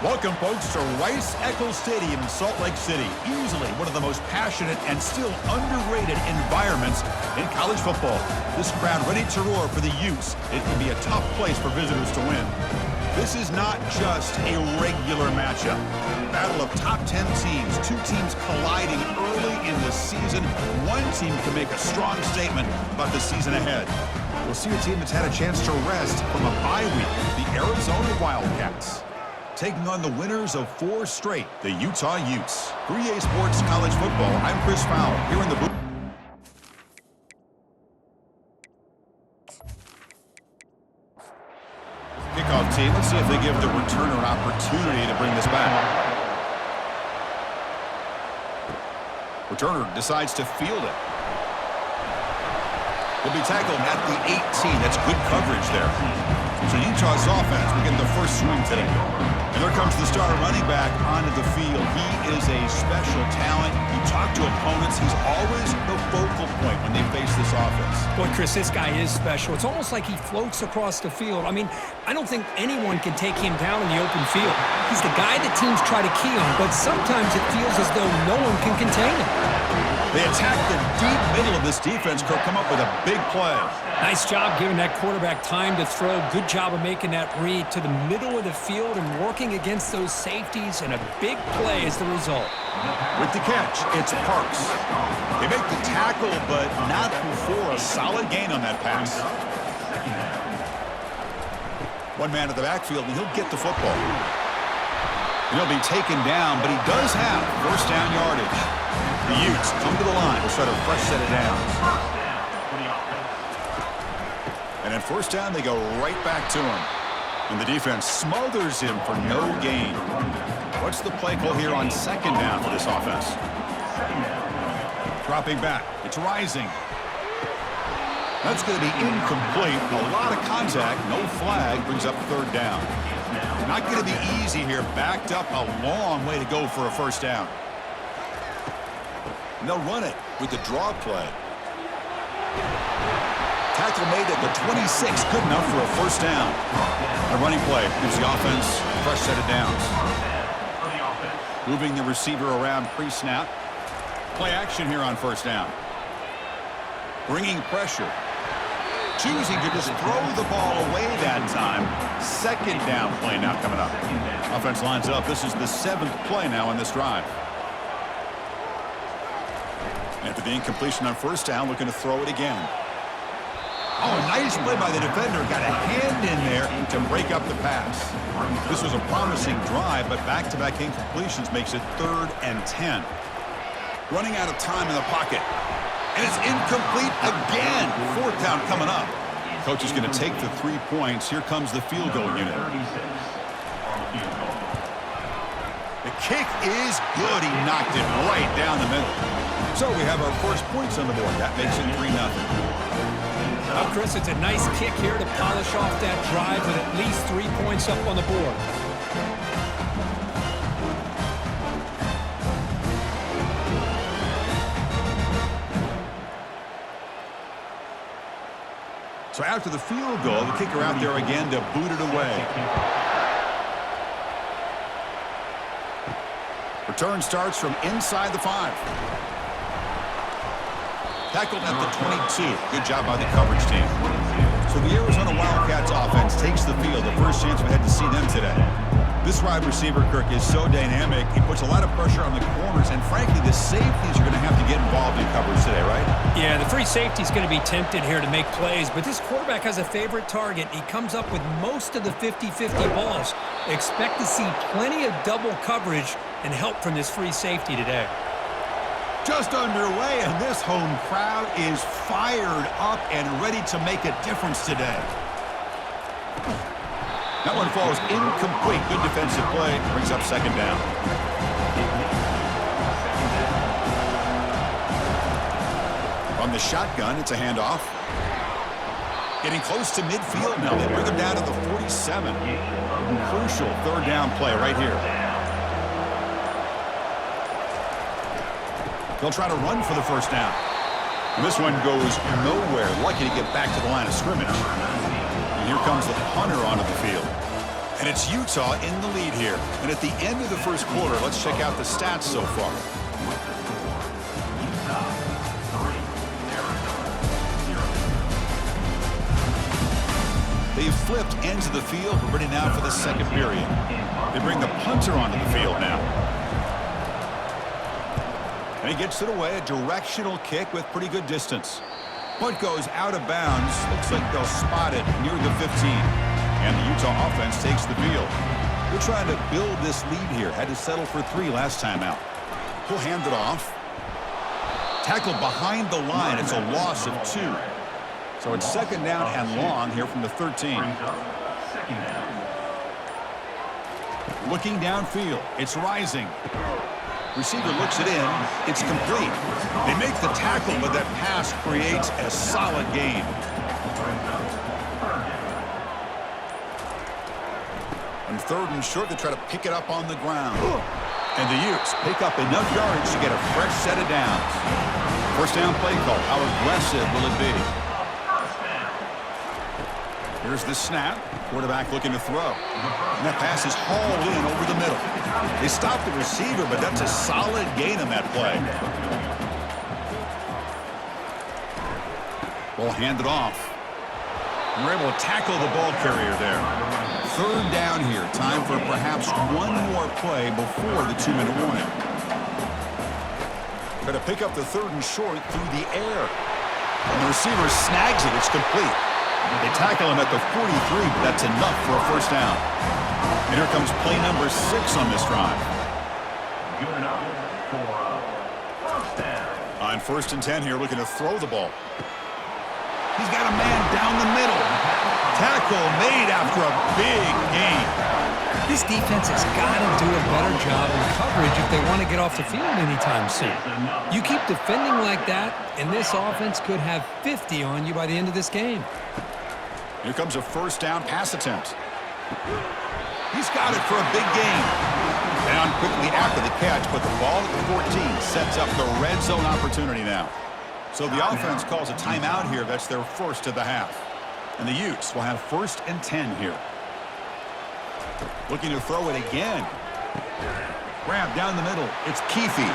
Welcome, folks, to Rice-Eccles Stadium in Salt Lake City. Easily one of the most passionate and still underrated environments in college football. This crowd ready to roar for the Utes. It can be a tough place for visitors to win. This is not just a regular matchup. Battle of top 10 teams. Two teams colliding early in the season. One team can make a strong statement about the season ahead. We'll see a team that's had a chance to rest from a bye week, the Arizona Wildcats, taking on the winners of 4 straight, the Utah Utes. 3A Sports College Football, I'm Chris Fowler, here in the booth. Kickoff team, let's see if they give the returner an opportunity to bring this back. Returner decides to field it. Will be tackled at the 18. That's good coverage there. So Utah's offense will get the first swing today. And there comes the star running back onto the field. He is a special talent. You talk to opponents, he's always the focal point when they face this offense. Boy, Chris, this guy is special. It's almost like he floats across the field. I mean, I don't think anyone can take him down in the open field. He's the guy that teams try to key on, but sometimes it feels as though no one can contain him. They attack the deep middle of this defense, Kirk, come up with a big play. Nice job giving that quarterback time to throw. Good job of making that read to the middle of the field and working against those safeties, and a big play is the result. With the catch, it's Parks. They make the tackle, but not before a solid gain on that pass. One man at the backfield, and he'll get the football. And he'll be taken down, but he does have first down yardage. The Utes come to the line to start a fresh set of downs. And at first down, they go right back to him. And the defense smothers him for no gain. What's the play call here on second down for this offense? Dropping back. It's Rising. That's going to be incomplete. A lot of contact. No flag. Brings up third down. Not going to be easy here. Backed up a long way to go for a first down. And they'll run it with the draw play. Tackle made at the 26. Good enough for a first down. A running play gives the offense a fresh set of downs. Moving the receiver around pre-snap. Play action here on first down. Bringing pressure. Choosing to just throw the ball away that time. Second down play now coming up. Offense lines up. This is the 7th play now on this drive. After the incompletion on first down, looking to throw it again. Oh, nice play by the defender. Got a hand in there to break up the pass. This was a promising drive, but back-to-back incompletions makes it 3rd and 10. Running out of time in the pocket. And it's incomplete again. 4th down coming up. Coach is going to take the 3 points. Here comes the field goal unit. The kick is good. He knocked it right down the middle. So we have our first points on the board. That makes it 3-0. Well, Chris, it's a nice kick here to polish off that drive with at least 3 points up on the board. So after the field goal, the kicker out there again to boot it away. Return starts from inside the 5. Tackled at the 22. Good job by the coverage team. So the Arizona Wildcats offense takes the field. The first chance we had to see them today. This wide receiver, Kirk, is so dynamic. He puts a lot of pressure on the corners, and frankly, the safeties are going to have to get involved in coverage today, right? Yeah, the free safety is going to be tempted here to make plays, but this quarterback has a favorite target. He comes up with most of the 50-50 balls. Expect to see plenty of double coverage and help from this free safety today. Just underway, and this home crowd is fired up and ready to make a difference today. That one falls incomplete. Good defensive play. Brings up second down. From the shotgun, it's a handoff. Getting close to midfield now. They bring him down to the 47. Crucial 3rd down play right here. They'll try to run for the first down. And this one goes nowhere. Lucky to get back to the line of scrimmage. And here comes the punter onto the field. And it's Utah in the lead here. And at the end of the first quarter, let's check out the stats so far. They've flipped ends of the field. We're ready now for the second period. They bring the punter onto the field now. And he gets it away, a directional kick with pretty good distance. Punt goes out of bounds. Looks like they'll spot it near the 15. And the Utah offense takes the field. They're trying to build this lead here. Had to settle for 3 last time out. He'll hand it off. Tackled behind the line. It's a loss of 2. So it's second down and long here from the 13. Looking downfield. It's Rising. Receiver looks it in. It's complete. They make the tackle, but that pass creates a solid gain. On third and short, they try to pick it up on the ground. And the Utes pick up enough yards to get a fresh set of downs. First down play call. How aggressive will it be? Here's the snap. Quarterback looking to throw. And that pass is hauled in over the middle. They stop the receiver, but that's a solid gain on that play. Ball handed off. And we're able to tackle the ball carrier there. Third down here. Time for perhaps one more play before the 2-minute warning. Going to pick up the third and short through the air. And the receiver snags it. It's complete. They tackle him at the 43, but that's enough for a first down. And here comes play number 6 on this drive. Good enough for first down. On 1st and 10 here, looking to throw the ball. He's got a man down the middle. Tackle made after a big gain. This defense has got to do a better job in coverage if they want to get off the field anytime soon. You keep defending like that, and this offense could have 50 on you by the end of this game. Here comes a first down pass attempt. He's got it for a big gain. Down quickly after the catch, but the ball at the 14 sets up the red zone opportunity now. So the offense calls a timeout here. That's their first of the half. And the Utes will have 1st and 10 here. Looking to throw it again. Grab down the middle. It's Keefe.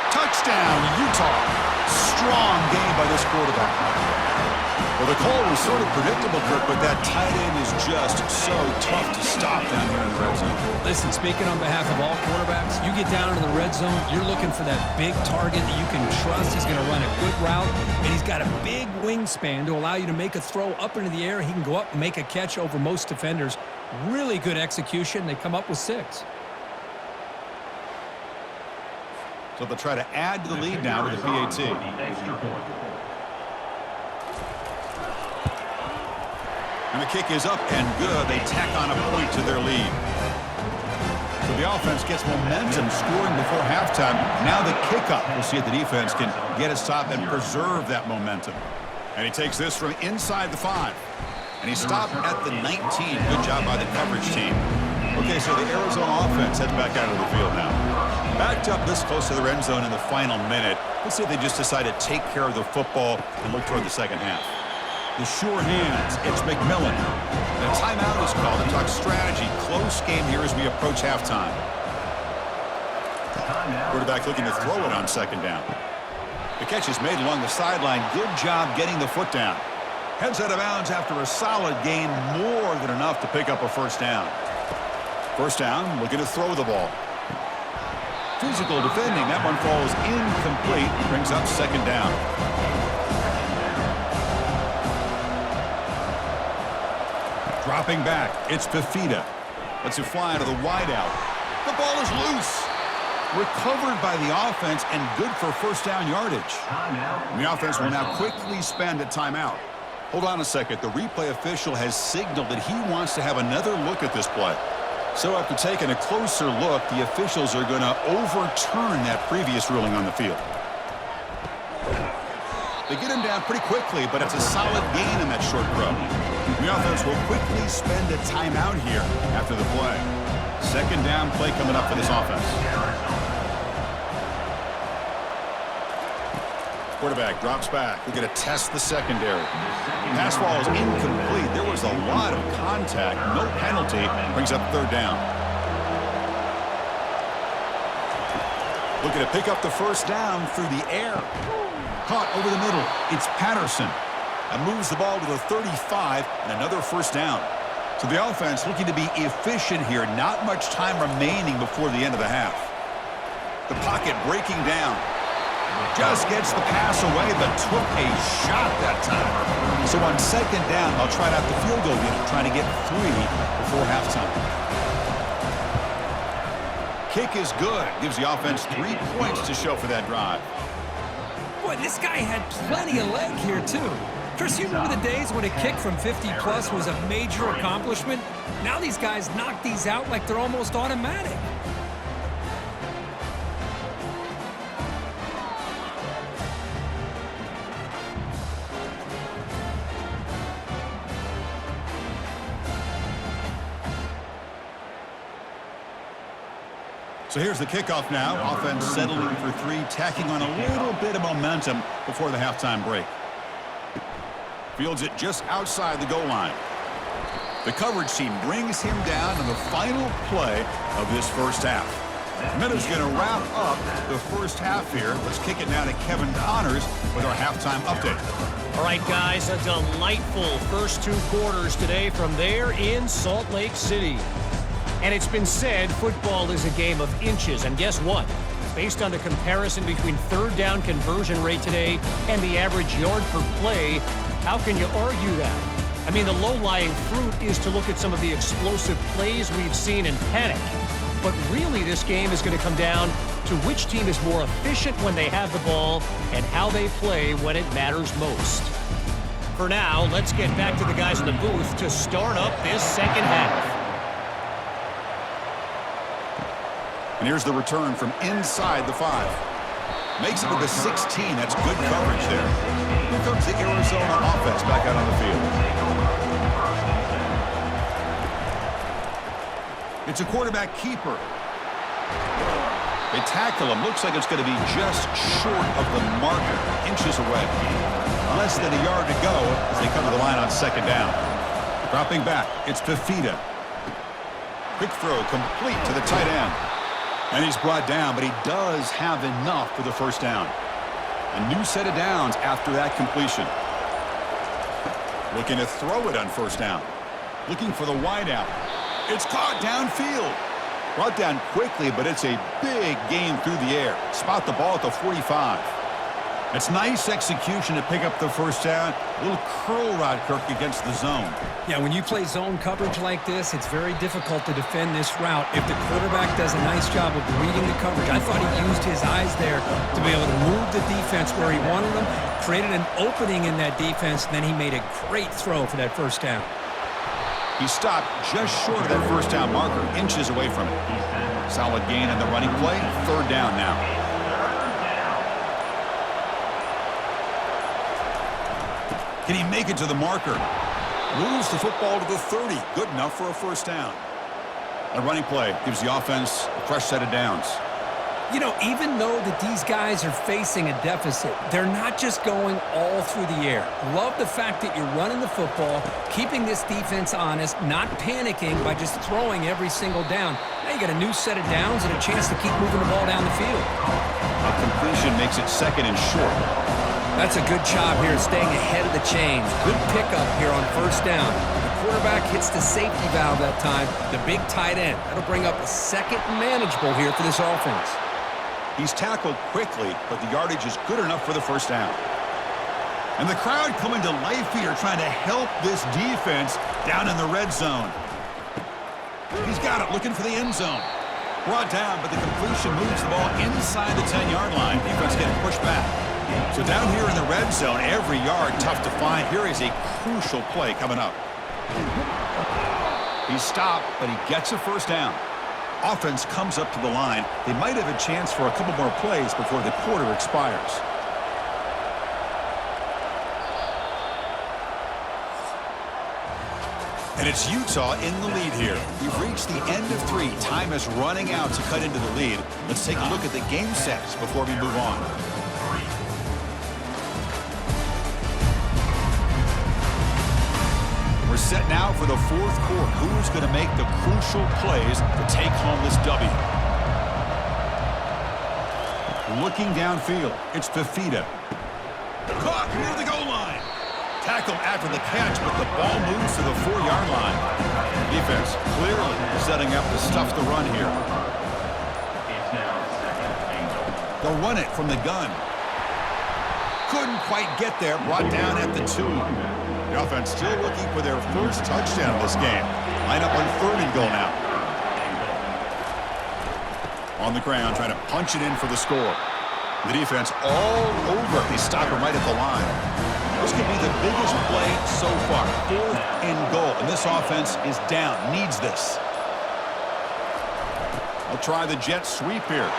Touchdown, Utah. Strong game by this quarterback. Well, the call was sort of predictable, Kirk, but that tight end is just so tough to stop down here in the red zone. Listen, speaking on behalf of all quarterbacks, you get down into the red zone, you're looking for that big target that you can trust. He's going to run a good route, and he's got a big wingspan to allow you to make a throw up into the air. He can go up and make a catch over most defenders. Really good execution. They come up with 6. So they'll try to add to the lead now with the PAT. And the kick is up and good. They tack on a point to their lead. So the offense gets momentum scoring before halftime. Now the kickoff. We'll see if the defense can get a stop and preserve that momentum. And he takes this from inside the 5. And he stopped at the 19. Good job by the coverage team. Okay, so the Arizona offense heads back out of the field now. Backed up this close to the end zone in the final minute. Let's see if they just decide to take care of the football and look toward the second half. The sure hands. It's McMillan. The timeout is called to talk strategy. Close game here as we approach halftime. Quarterback looking to throw it on second down. The catch is made along the sideline. Good job getting the foot down. Heads out of bounds after a solid gain, more than enough to pick up a first down. First down, looking to throw the ball. Physical defending. That one falls incomplete. Brings up second down. Dropping back, it's Fifita. Lets it fly out of the wideout. The ball is loose. Recovered by the offense and good for first down yardage. And the offense will now quickly spend a timeout. Hold on a second. The replay official has signaled that he wants to have another look at this play. So after taking a closer look, the officials are going to overturn that previous ruling on the field. They get him down pretty quickly, but it's a solid gain in that short throw. The offense will quickly spend a timeout here after the play. Second down play coming up for this offense. Quarterback drops back. We're going to test the secondary. Pass ball is incomplete. There was a lot of contact. No penalty. Brings up third down. Looking to pick up the first down through the air. Caught over the middle. It's Patterson. That moves the ball to the 35 and another first down. So the offense looking to be efficient here. Not much time remaining before the end of the half. The pocket breaking down. Just gets the pass away, but took a shot that time. So on second down, I'll try out the field goal unit, trying to get 3 before halftime. Kick is good. Gives the offense 3 points to show for that drive. Boy, this guy had plenty of leg here, too. Chris, you remember the days when a kick from 50-plus was a major accomplishment? Now these guys knock these out like they're almost automatic. So here's the kickoff now. Offense settling for 3, tacking on a little bit of momentum before the halftime break. Fields it just outside the goal line. The coverage team brings him down in the final play of this first half. Meadows going to wrap up the first half here. Let's kick it now to Kevin Connors with our halftime update. All right, guys, a delightful first 2 quarters today from there in Salt Lake City. And it's been said football is a game of inches. And guess what? Based on the comparison between third down conversion rate today and the average yard per play, how can you argue that? I mean, the low-lying fruit is to look at some of the explosive plays we've seen in panic. But really, this game is going to come down to which team is more efficient when they have the ball and how they play when it matters most. For now, let's get back to the guys in the booth to start up this second half. And here's the return from inside the 5. Makes it to the 16. That's good coverage there. Here comes the Arizona offense back out on the field. It's a quarterback keeper. They tackle him. Looks like it's going to be just short of the marker. Inches away. Less than a yard to go as they come to the line on second down. Dropping back. It's Fifita. Quick throw complete to the tight end. And he's brought down, but he does have enough for the first down. A new set of downs after that completion. Looking to throw it on first down. Looking for the wideout. It's caught downfield. Brought down quickly, but it's a big gain through the air. Spot the ball at the 45. It's nice execution to pick up the first down. A little curl rod, Kirk, against the zone. Yeah, when you play zone coverage like this, it's very difficult to defend this route if the quarterback does a nice job of reading the coverage. I thought he used his eyes there to be able to move the defense where he wanted them, created an opening in that defense, and then he made a great throw for that first down. He stopped just short of that first down marker, inches away from it. Solid gain on the running play. Third down now. Can he make it to the marker? Moves the football to the 30. Good enough for a first down. A running play gives the offense a fresh set of downs. You know, even though that these guys are facing a deficit, they're not just going all through the air. Love the fact that you're running the football, keeping this defense honest, not panicking by just throwing every single down. Now you got a new set of downs and a chance to keep moving the ball down the field. A completion makes it second and short. That's a good job here, staying ahead of the chains. Good pickup here on first down. The quarterback hits the safety valve that time, the big tight end. That'll bring up a second manageable here for this offense. He's tackled quickly, but the yardage is good enough for the first down. And the crowd coming to life here, trying to help this defense down in the red zone. He's got it, looking for the end zone. Brought down, but the completion moves the ball inside the 10-yard line. Defense getting pushed back. So down here in the red zone, every yard tough to find. Here is a crucial play coming up. He's stopped, but he gets a first down. Offense comes up to the line. They might have a chance for a couple more plays before the quarter expires. And it's Utah in the lead here. We've reached the end of 3. Time is running out to cut into the lead. Let's take a look at the game sets before we move on. We're set now for the fourth quarter. Who's going to make the crucial plays to take home this W? Looking downfield, it's Fifita. Caught near the goal line. Tackle after the catch, but the ball moves to the 4-yard line. Defense clearly setting up to stuff the run here. They'll run it from the gun. Couldn't quite get there, brought down at the 2. The offense still looking for their first touchdown of this game. Line up on 3rd and goal now. On the ground, trying to punch it in for the score. The defense all over. They stop him right at the line. This could be the biggest play so far. 4th and goal, and this offense is down. Needs this. They'll try the jet sweep here.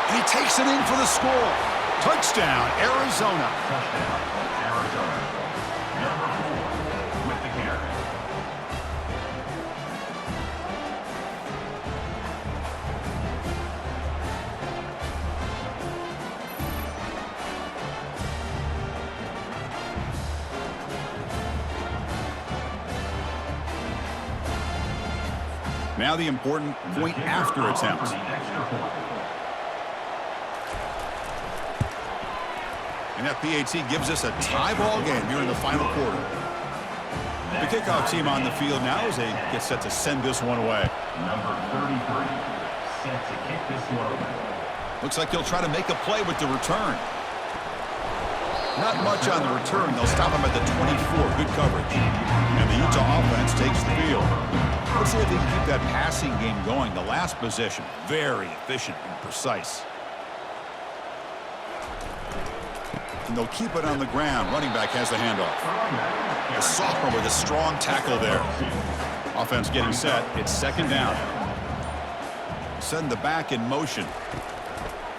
And he takes it in for the score. Touchdown, Arizona. Touchdown, Arizona. Number 4 with the carry. Now the important point after attempt. And that PAT gives us a tie ball game here in the final quarter. The kickoff team on the field now as they get set to send this one away. Number 33, set to kick this one away. Looks like he'll try to make a play with the return. Not much on the return. They'll stop him at the 24. Good coverage. And the Utah offense takes the field. Let's see if they can keep that passing game going. The last possession, very efficient and precise. And they'll keep it on the ground. Running back has the handoff. The sophomore with a strong tackle there. Offense getting set. It's 2nd down. Send the back in motion.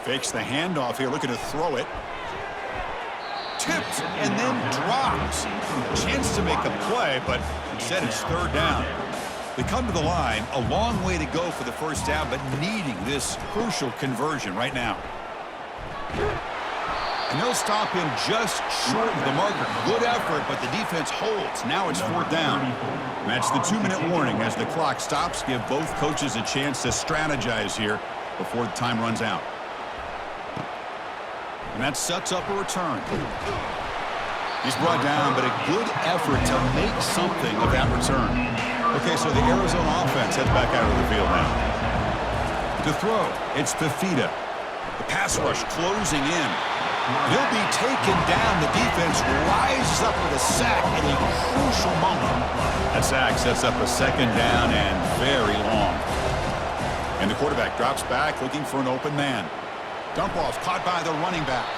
Fakes the handoff here, looking to throw it. Tipped and then drops. A chance to make a play, but instead it's 3rd down. They come to the line, a long way to go for the first down, but needing this crucial conversion right now. And they'll stop him just short of the marker. Good effort, but the defense holds. Now it's 4th down. And that's the 2-minute warning as the clock stops. Give both coaches a chance to strategize here before the time runs out. And that sets up a return. He's brought down, but a good effort to make something of that return. Okay, so the Arizona offense heads back out of the field now. To throw, it's Fifita. The pass rush closing in. He'll be taken down. The defense rises up with a sack at a crucial moment. That sack sets up a 2nd down and very long. And the quarterback drops back looking for an open man. Dump off caught by the running back.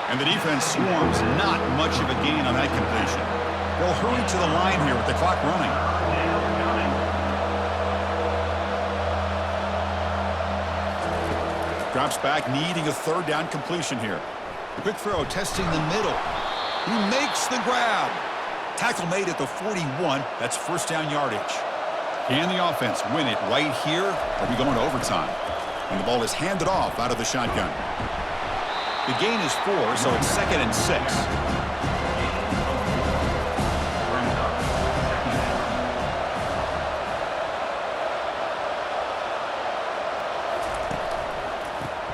And the defense swarms. Not much of a gain on that completion. They'll hurry to the line here with the clock running. Drops back, needing a 3rd down completion here. Quick throw, testing the middle. He makes the grab. Tackle made at the 41. That's 1st down yardage. Can the offense win it right here? Or are we going to overtime? And the ball is handed off out of the shotgun. The gain is 4, so it's 2nd and 6.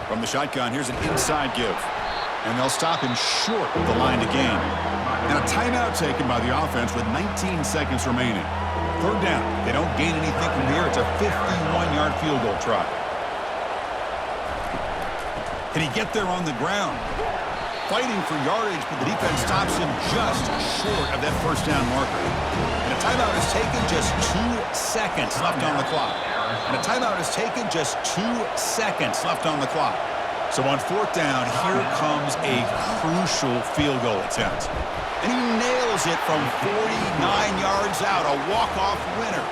From the shotgun, here's an inside give. And they'll stop him short of the line to gain. And a timeout taken by the offense with 19 seconds remaining. 3rd down. They don't gain anything from here. It's a 51-yard field goal try. Can he get there on the ground? Fighting for yardage, but the defense stops him just short of that 1st down marker. And a timeout is taken, just 2 seconds left on the clock. And a timeout is taken, just 2 seconds left on the clock. So on 4th down, here comes a crucial field goal attempt. And he nails it from 49 yards out, a walk-off winner.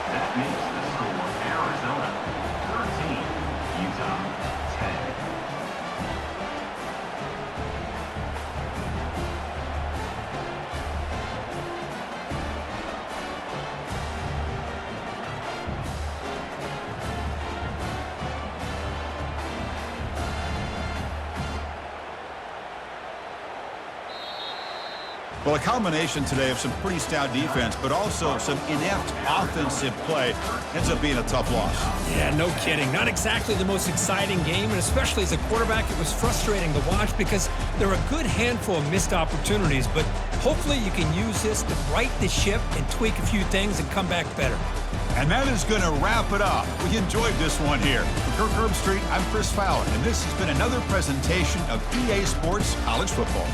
That makes the score Arizona 13, Utah 10. Well, a combination today of some pretty stout defense, but also some inept offensive play ends up being a tough loss. Yeah, no kidding. Not exactly the most exciting game, and especially as a quarterback, it was frustrating to watch because there are a good handful of missed opportunities, but hopefully you can use this to right the ship and tweak a few things and come back better. And that is going to wrap it up. We enjoyed this one here. For Kirk Herbstreit, I'm Chris Fowler, and this has been another presentation of EA Sports College Football.